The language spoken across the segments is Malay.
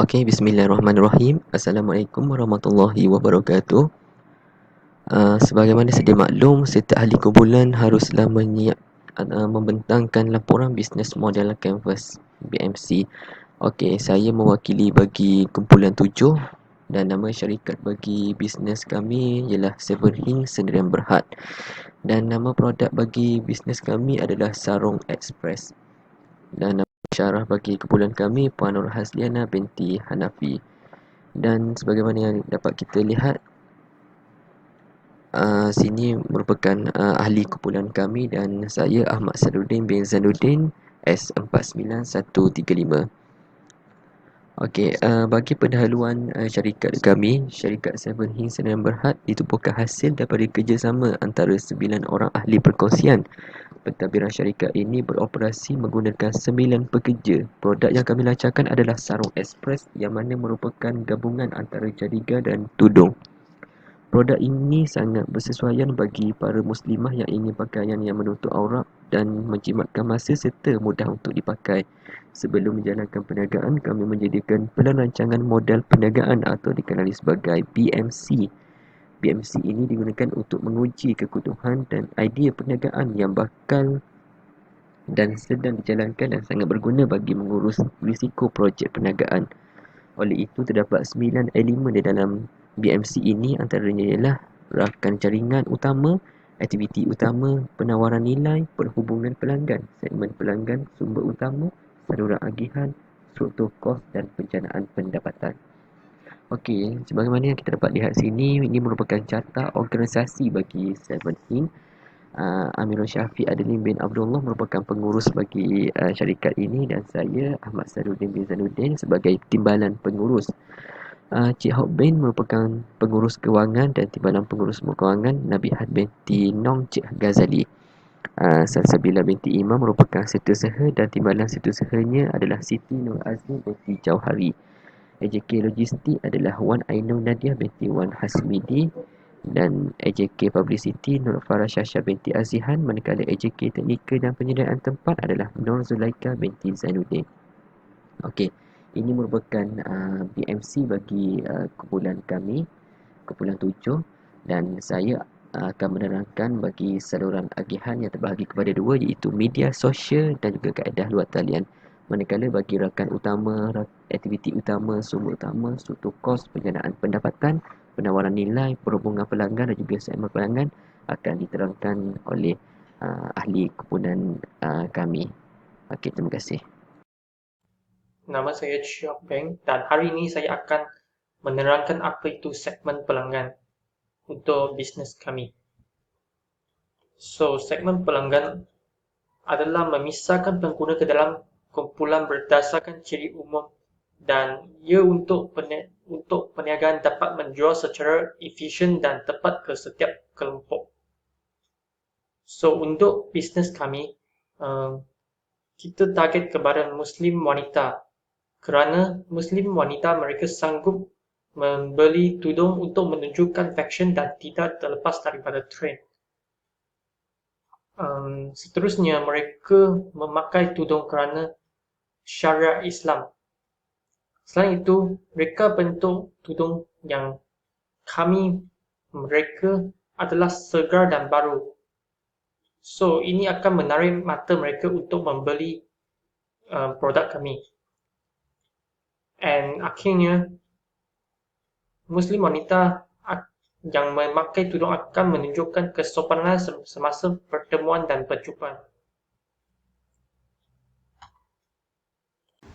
Okey, bismillahirrahmanirrahim. Assalamualaikum warahmatullahi wabarakatuh. Sebagaimana sedia maklum, setiap ahli kumpulan haruslah membentangkan laporan bisnes model Canvas BMC. Okey, saya mewakili bagi kumpulan 7 dan nama syarikat bagi bisnes kami ialah Seven Hing Sendirian Berhad. Dan nama produk bagi bisnes kami adalah Sarung Express. Dan nama syarah bagi kumpulan kami Puan Nur Hasliana binti Hanafi. Dan sebagaimana yang dapat kita lihat, sini merupakan ahli kumpulan kami dan saya Ahmad Sadruddin bin Zainuddin S49135. Okey, bagi pendahuluan syarikat kami, syarikat Seven Hing Sdn Bhd ditubuhkan hasil daripada kerjasama antara 9 orang ahli perkongsian. Pentadbiran syarikat ini beroperasi menggunakan 9 pekerja. Produk yang kami lancarkan adalah Sarung Express yang mana merupakan gabungan antara jadiga dan tudung. Produk ini sangat bersesuaian bagi para muslimah yang ingin pakaian yang menutup aurat dan menjimatkan masa serta mudah untuk dipakai. Sebelum menjalankan perniagaan, kami menjadikan pelan rancangan model perniagaan atau dikenali sebagai BMC. BMC ini digunakan untuk menguji kekutuhan dan idea perniagaan yang bakal dan sedang dijalankan dan sangat berguna bagi mengurus risiko projek perniagaan. Oleh itu, terdapat 9 elemen di dalam BMC ini, antaranya ialah rakan jaringan utama, aktiviti utama, penawaran nilai, perhubungan pelanggan, segmen pelanggan, sumber utama, saluran agihan, struktur kos dan perencanaan pendapatan. Okey, sebagaimana yang kita dapat lihat sini, ini merupakan carta organisasi bagi Seven Hing. Amirul Syafiq Adlin bin Abdullah merupakan pengurus bagi syarikat ini dan saya Ahmad Sadruddin bin Zainuddin sebagai timbalan pengurus. Cik Hok Bin merupakan pengurus kewangan dan timbalan pengurus kewangan. Nabihat binti Nong Cik Ghazali. Salsabila binti Imam merupakan setiausaha dan timbalan setiausahanya adalah Siti Nur Azmi binti Jauhari. AJK Logistik adalah Wan Ainul Nadiah binti Wan Hasmidi dan AJK Publicity Nur Farah Syasha binti Azihan, manakala AJK Teknikal dan Penyediaan Tempat adalah Nur Zulaika binti Zainuddin. Okey, ini merupakan BMC bagi kumpulan kami, kumpulan 7, dan saya akan menerangkan bagi saluran agihan yang terbahagi kepada dua, iaitu media sosial dan juga kaedah luar talian. Manakala bagi rakan utama, aktiviti utama, sumber utama, struktur kos, penjanaan pendapatan, penawaran nilai, perhubungan pelanggan dan juga segmen pelanggan akan diterangkan oleh ahli kumpulan kami. Okey, terima kasih. Nama saya Chiok Beng dan hari ini saya akan menerangkan apa itu segmen pelanggan untuk bisnes kami. Segmen pelanggan adalah memisahkan pengguna ke dalam kumpulan berdasarkan ciri umum dan ia untuk perniagaan dapat menjual secara efisien dan tepat ke setiap kelompok. Untuk bisnes kami, kita target kepada Muslim wanita kerana Muslim wanita mereka sanggup membeli tudung untuk menunjukkan fashion dan tidak terlepas daripada trend. Seterusnya, mereka memakai tudung kerana syariat Islam. Selain itu, mereka bentuk tudung yang mereka adalah segar dan baru. Ini akan menarik mata mereka untuk membeli produk kami. Dan akhirnya, Muslim wanita yang memakai tudung akan menunjukkan kesopanan semasa pertemuan dan perjumpaan.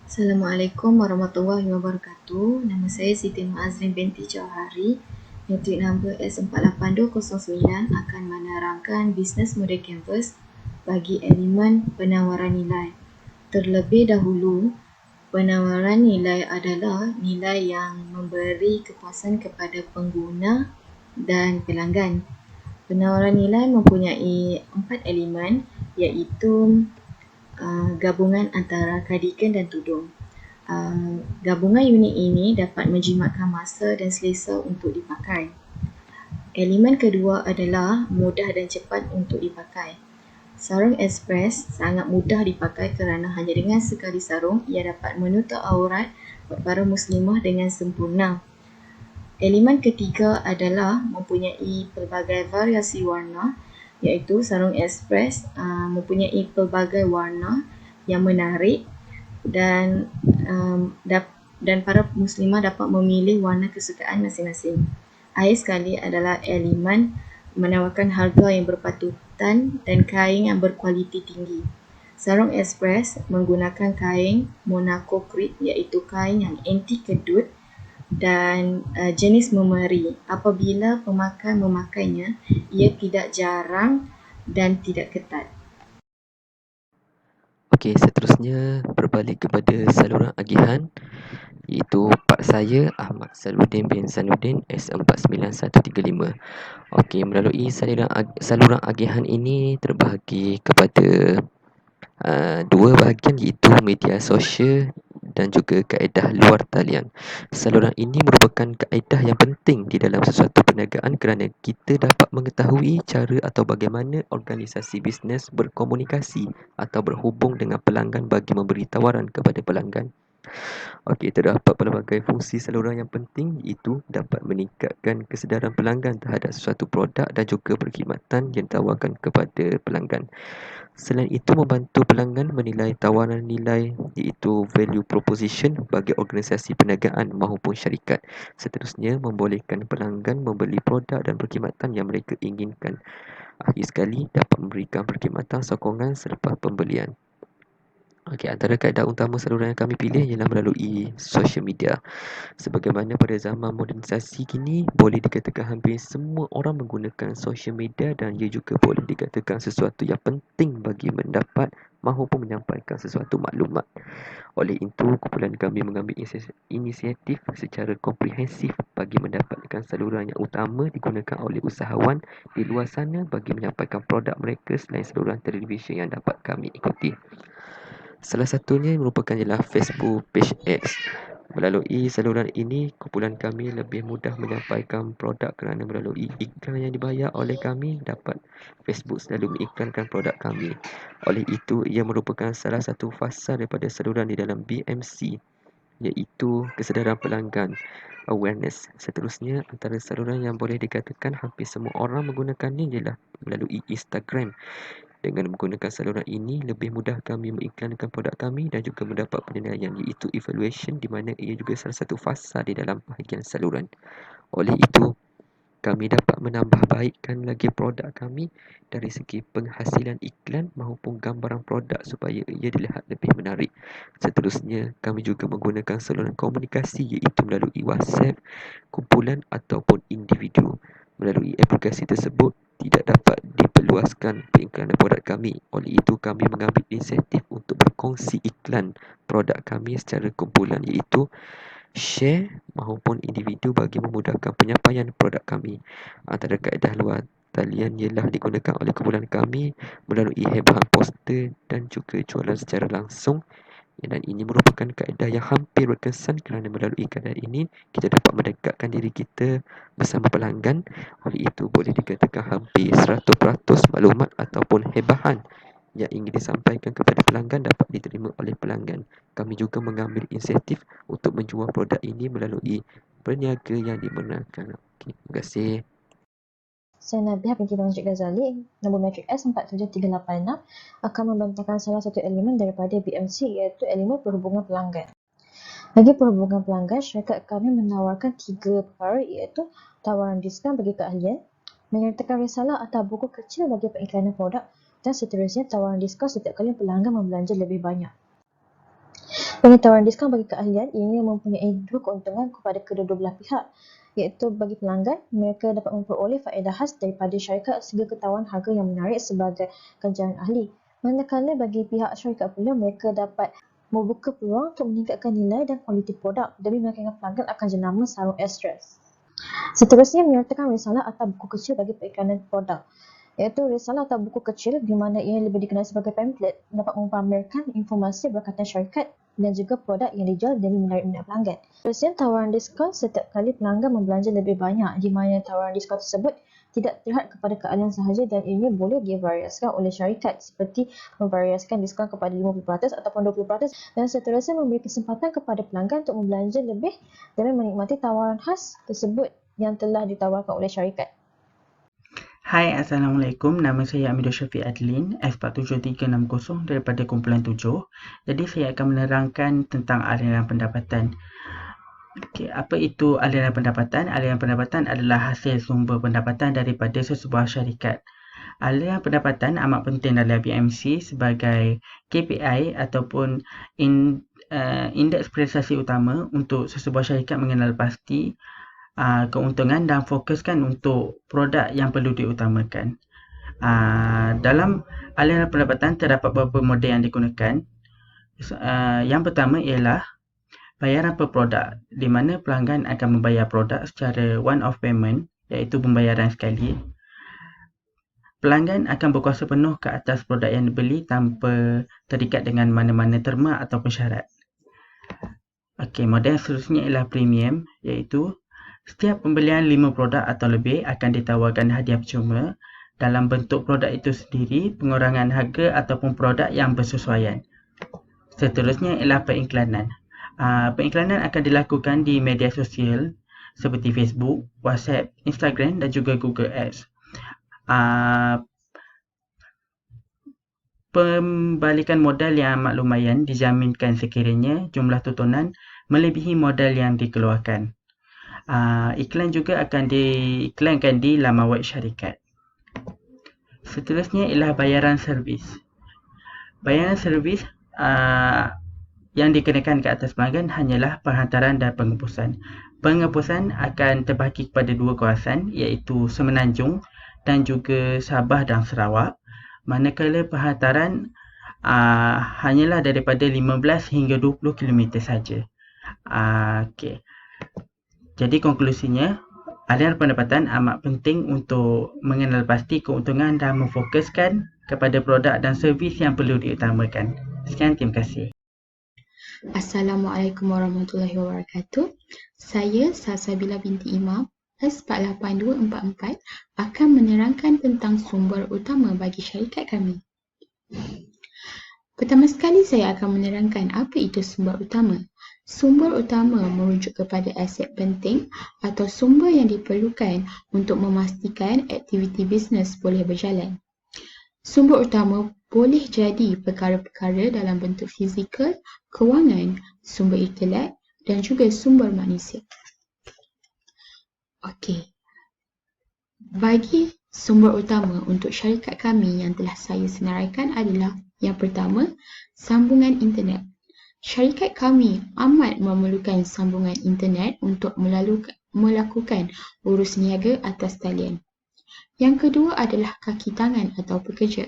Assalamualaikum warahmatullahi wabarakatuh. Nama saya Siti Nur Azrin binti Jauhari. Matric number S48209 akan menerangkan bisnes model Canvas bagi elemen penawaran nilai. Terlebih dahulu, penawaran nilai adalah nilai yang memberi kepuasan kepada pengguna dan pelanggan. Penawaran nilai mempunyai 4 elemen, iaitu gabungan antara cardigan dan tudung. Gabungan unit ini dapat menjimatkan masa dan selesa untuk dipakai. Elemen kedua adalah mudah dan cepat untuk dipakai. Sarung Express sangat mudah dipakai kerana hanya dengan sekali sarung ia dapat menutup aurat para muslimah dengan sempurna. Elemen ketiga adalah mempunyai pelbagai variasi warna, iaitu sarung ekspres mempunyai pelbagai warna yang menarik dan para muslimah dapat memilih warna kesukaan masing-masing. Akhir sekali adalah elemen menawarkan harga yang berpatutan dan kain yang berkualiti tinggi. Sarung ekspres menggunakan kain monochrome, iaitu kain yang anti kedut dan jenis memeri. Apabila pemakai memakainya, ia tidak jarang dan tidak ketat. Okey, seterusnya berbalik kepada saluran agihan, iaitu Pak saya Ahmad Saludin bin Sanuddin S49135. Okey, melalui saluran agihan ini terbahagi kepada dua bahagian, iaitu media sosial dan juga kaedah luar talian. Saluran ini merupakan kaedah yang penting di dalam sesuatu perniagaan kerana kita dapat mengetahui cara atau bagaimana organisasi bisnes berkomunikasi atau berhubung dengan pelanggan bagi memberi tawaran kepada pelanggan. Okey, terdapat pelbagai fungsi saluran yang penting, iaitu dapat meningkatkan kesedaran pelanggan terhadap sesuatu produk dan juga perkhidmatan yang ditawarkan kepada pelanggan. Selain itu, membantu pelanggan menilai tawaran nilai, iaitu value proposition bagi organisasi perniagaan maupun syarikat. Seterusnya, membolehkan pelanggan membeli produk dan perkhidmatan yang mereka inginkan. Akhir sekali, dapat memberikan perkhidmatan sokongan selepas pembelian. Okey, antara kaedah utama saluran yang kami pilih ialah melalui social media. Sebagaimana pada zaman modernisasi kini, boleh dikatakan hampir semua orang menggunakan social media dan ia juga boleh dikatakan sesuatu yang penting bagi mendapat maupun menyampaikan sesuatu maklumat. Oleh itu, kumpulan kami mengambil inisiatif secara komprehensif bagi mendapatkan saluran yang utama digunakan oleh usahawan di luar sana bagi menyampaikan produk mereka selain saluran televisyen yang dapat kami ikuti. Salah satunya merupakan ialah Facebook Page Ads. Melalui saluran ini, kumpulan kami lebih mudah menyampaikan produk kerana melalui iklan yang dibayar oleh kami, dapat Facebook selalu mengiklankan produk kami. Oleh itu, ia merupakan salah satu fasa daripada saluran di dalam BMC, iaitu kesedaran pelanggan, awareness. Seterusnya, antara saluran yang boleh dikatakan hampir semua orang menggunakannya ialah melalui Instagram. Dengan menggunakan saluran ini, lebih mudah kami mengiklankan produk kami dan juga mendapat penilaian, iaitu evaluation, di mana ia juga salah satu fasa di dalam bahagian saluran. Oleh itu, kami dapat menambah baikkan lagi produk kami dari segi penghasilan iklan maupun gambaran produk supaya ia dilihat lebih menarik. Seterusnya, kami juga menggunakan saluran komunikasi, iaitu melalui WhatsApp, kumpulan ataupun individu. Melalui aplikasi tersebut, tidak dapat diperluaskan pengiklanan produk kami. Oleh itu, kami mengambil inisiatif untuk berkongsi iklan produk kami secara kumpulan, iaitu share maupun individu bagi memudahkan penyampaian produk kami. Antara kaedah luar talian ialah digunakan oleh kumpulan kami melalui hebahan poster dan juga jualan secara langsung. Dan ini merupakan kaedah yang hampir berkesan kerana melalui kaedah ini kita dapat mendekatkan diri kita bersama pelanggan. Oleh itu, boleh dikatakan hampir 100% maklumat ataupun hebahan yang ingin disampaikan kepada pelanggan dapat diterima oleh pelanggan. Kami juga mengambil inisiatif untuk menjual produk ini melalui peniaga yang dibenarkan. Okay, terima kasih. Saya Nabiah binti Bang Cik Ghazali, nombor matrik S47386 akan membantahkan salah satu elemen daripada BMC, iaitu elemen perhubungan pelanggan. Bagi perhubungan pelanggan, syarikat kami menawarkan 3 perkara, iaitu tawaran diskaun bagi keahlian, menyertakan risalah atau buku kecil bagi pengiklanan produk, dan seterusnya tawaran diskaun setiap kali pelanggan membelanja lebih banyak. Bagi tawaran diskaun bagi keahlian, ianya mempunyai 2 keuntungan kepada kedua-dua belah pihak, iaitu bagi pelanggan, mereka dapat memperoleh faedah khas daripada syarikat sehingga ketahuan harga yang menarik sebagai ganjaran ahli. Manakala bagi pihak syarikat pula, mereka dapat membuka peluang untuk meningkatkan nilai dan kualiti produk demi meyakinkan pelanggan akan jenama sarung ekspres. Seterusnya, menyertakan risalah atau buku kecil bagi periklanan produk, iaitu risalah atau buku kecil di mana ia lebih dikenal sebagai pamphlet, dapat mempamerkan informasi berkaitan syarikat dan juga produk yang dijual demi menarik minat pelanggan. Seterusnya, tawaran diskaun setiap kali pelanggan membelanja lebih banyak, di mana tawaran diskaun tersebut tidak terhad kepada keahlian sahaja dan ini boleh divariasikan oleh syarikat seperti memvariasikan diskaun kepada 50% ataupun 20% dan seterusnya memberi kesempatan kepada pelanggan untuk membelanja lebih demi menikmati tawaran khas tersebut yang telah ditawarkan oleh syarikat. Hai, Assalamualaikum. Nama saya Amidur Syafiq Adlin, S47360 daripada kumpulan 7. Jadi saya akan menerangkan tentang aliran pendapatan. Okey, apa itu aliran pendapatan? Aliran pendapatan adalah hasil sumber pendapatan daripada sesebuah syarikat. Aliran pendapatan amat penting dalam BMC sebagai KPI ataupun indeks prestasi utama untuk sesebuah syarikat mengenal pasti keuntungan dan fokuskan untuk produk yang perlu diutamakan. Dalam aliran pendapatan terdapat beberapa model yang digunakan. Yang pertama ialah bayaran per produk, di mana pelanggan akan membayar produk secara one-off payment, iaitu pembayaran sekali. Pelanggan akan berkuasa penuh ke atas produk yang dibeli tanpa terikat dengan mana-mana terma ataupun syarat. Okey, model seterusnya ialah premium, iaitu setiap pembelian 5 produk atau lebih akan ditawarkan hadiah percuma dalam bentuk produk itu sendiri, pengurangan harga ataupun produk yang bersesuaian. Seterusnya ialah periklanan. Periklanan akan dilakukan di media sosial seperti Facebook, WhatsApp, Instagram dan juga Google Ads. Pembalikan modal yang amat lumayan dijaminkan sekiranya jumlah tontonan melebihi modal yang dikeluarkan. Iklan juga akan diiklankan di laman web syarikat. Seterusnya ialah bayaran servis. Bayaran servis yang dikenakan ke atas pelanggan hanyalah penghantaran dan pengepusan. Pengepusan akan terbahagi kepada dua kawasan iaitu Semenanjung dan juga Sabah dan Sarawak. Manakala penghantaran hanyalah daripada 15 hingga 20 km saja. Okey. Jadi konklusinya, aliran pendapatan amat penting untuk mengenal pasti keuntungan dan memfokuskan kepada produk dan servis yang perlu diutamakan. Sekian, terima kasih. Assalamualaikum warahmatullahi wabarakatuh. Saya Salsabila binti Imam, S48244 akan menerangkan tentang sumber utama bagi syarikat kami. Pertama sekali saya akan menerangkan apa itu sumber utama. Sumber utama merujuk kepada aset penting atau sumber yang diperlukan untuk memastikan aktiviti bisnes boleh berjalan. Sumber utama boleh jadi perkara-perkara dalam bentuk fizikal, kewangan, sumber intelek dan juga sumber manusia. Okey. Bagi sumber utama untuk syarikat kami yang telah saya senaraikan adalah yang pertama, sambungan internet. Syarikat kami amat memerlukan sambungan internet untuk melakukan urus niaga atas talian. Yang kedua adalah kaki tangan atau pekerja.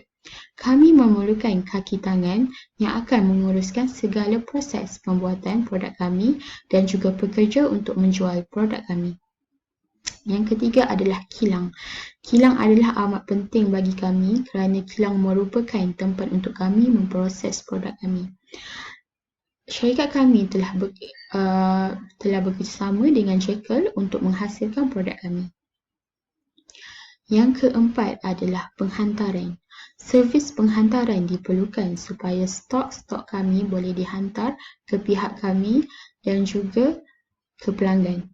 Kami memerlukan kaki tangan yang akan menguruskan segala proses pembuatan produk kami dan juga pekerja untuk menjual produk kami. Yang ketiga adalah kilang. Kilang adalah amat penting bagi kami kerana kilang merupakan tempat untuk kami memproses produk kami. Syarikat kami telah bekerjasama dengan Jekyll untuk menghasilkan produk kami. Yang keempat adalah penghantaran. Servis penghantaran diperlukan supaya stok-stok kami boleh dihantar ke pihak kami dan juga ke pelanggan.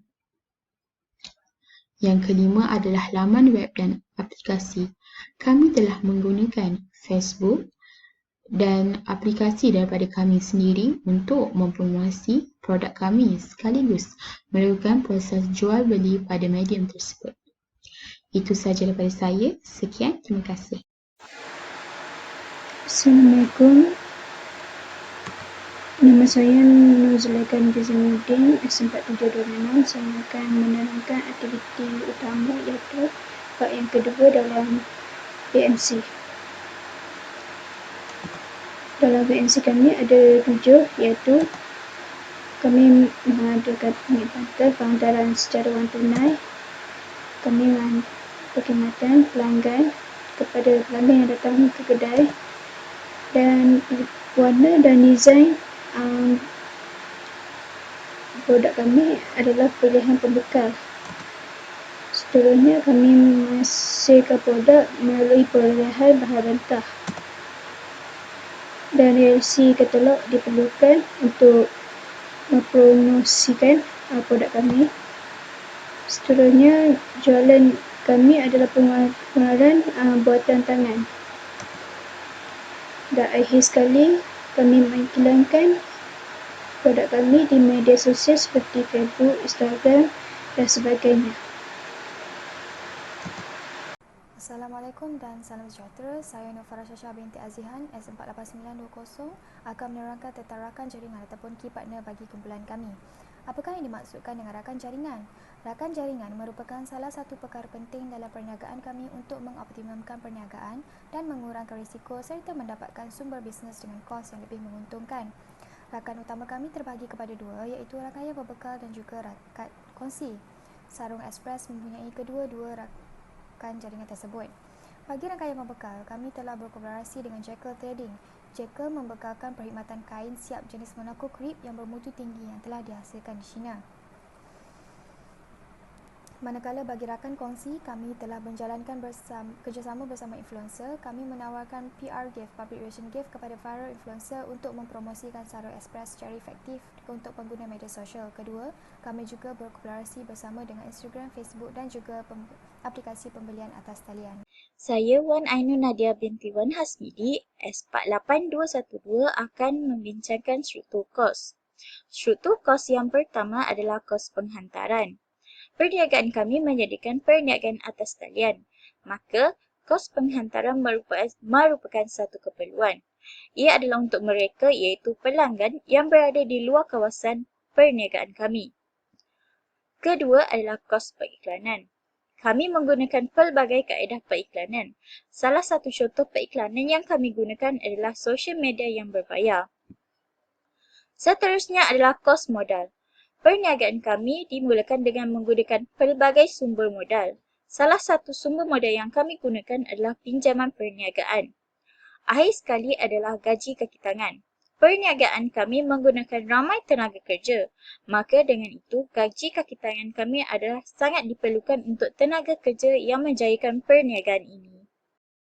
Yang kelima adalah laman web dan aplikasi. Kami telah menggunakan Facebook dan aplikasi daripada kami sendiri untuk mempromosi produk kami sekaligus melakukan proses jual beli pada medium tersebut. Itu sahaja daripada saya. Sekian, terima kasih. Assalamualaikum. Nama saya Nuzulakan Jazimuddin, S4726. Saya akan menerangkan aktiviti utama iaitu bab yang kedua dalam BMC. Dalam BMC kami ada 7 iaitu kami mengadakan pengikmatan penghantaran secara wang tunai. Kami perkhidmatan pelanggan kepada pelanggan yang datang ke kedai dan warna dan desain produk kami adalah pilihan pembekal Seterusnya, kami menghasilkan produk melalui perolehan bahan mentah dan reaksi katalog diperlukan untuk mempromosikan produk kami. Seterusnya, jualan kami adalah pengeluaran buatan tangan. Dan akhir sekali, kami mengiklankan produk kami di media sosial seperti Facebook, Instagram dan sebagainya. Assalamualaikum dan salam sejahtera. Saya Nur Farah Syasha binti Azihan, S48920 akan menerangkan tentang rakan jaringan ataupun key partner bagi kumpulan kami. Apakah yang dimaksudkan dengan rakan jaringan? Rakan jaringan merupakan salah satu perkara penting dalam perniagaan kami untuk mengoptimumkan perniagaan dan mengurangkan risiko serta mendapatkan sumber bisnes dengan kos yang lebih menguntungkan. Rakan utama kami terbahagi kepada dua, iaitu rangkaian berbekal dan juga rakan kongsi. Sarung Express mempunyai kedua-dua rakan jaringan tersebut. Bagi rangkaian membekal, kami telah berkolaborasi dengan Jekyll Trading. Jekyll membekalkan perkhidmatan kain siap jenis Monaco Crepe yang bermutu tinggi yang telah dihasilkan di China. Manakala bagi rakan kongsi, kami telah menjalankan kerjasama bersama influencer. Kami menawarkan PR gift, public relation gift kepada viral influencer untuk mempromosikan Sarung Express secara efektif untuk pengguna media sosial. Kedua, kami juga berkolaborasi bersama dengan Instagram, Facebook dan juga aplikasi pembelian atas talian. Saya Wan Ainun Nadia binti Wan Hasmidi, S48212 akan membincangkan struktur kos. Struktur kos yang pertama adalah kos penghantaran. Perniagaan kami menjadikan perniagaan atas talian, maka kos penghantaran merupakan satu keperluan. Ia adalah untuk mereka iaitu pelanggan yang berada di luar kawasan perniagaan kami. Kedua adalah kos periklanan. Kami menggunakan pelbagai kaedah periklanan. Salah satu contoh periklanan yang kami gunakan adalah sosial media yang berbayar. Seterusnya adalah kos modal. Perniagaan kami dimulakan dengan menggunakan pelbagai sumber modal. Salah satu sumber modal yang kami gunakan adalah pinjaman perniagaan. Akhir sekali adalah gaji kaki tangan. Perniagaan kami menggunakan ramai tenaga kerja. Maka dengan itu, gaji kaki tangan kami adalah sangat diperlukan untuk tenaga kerja yang menjayakan perniagaan ini.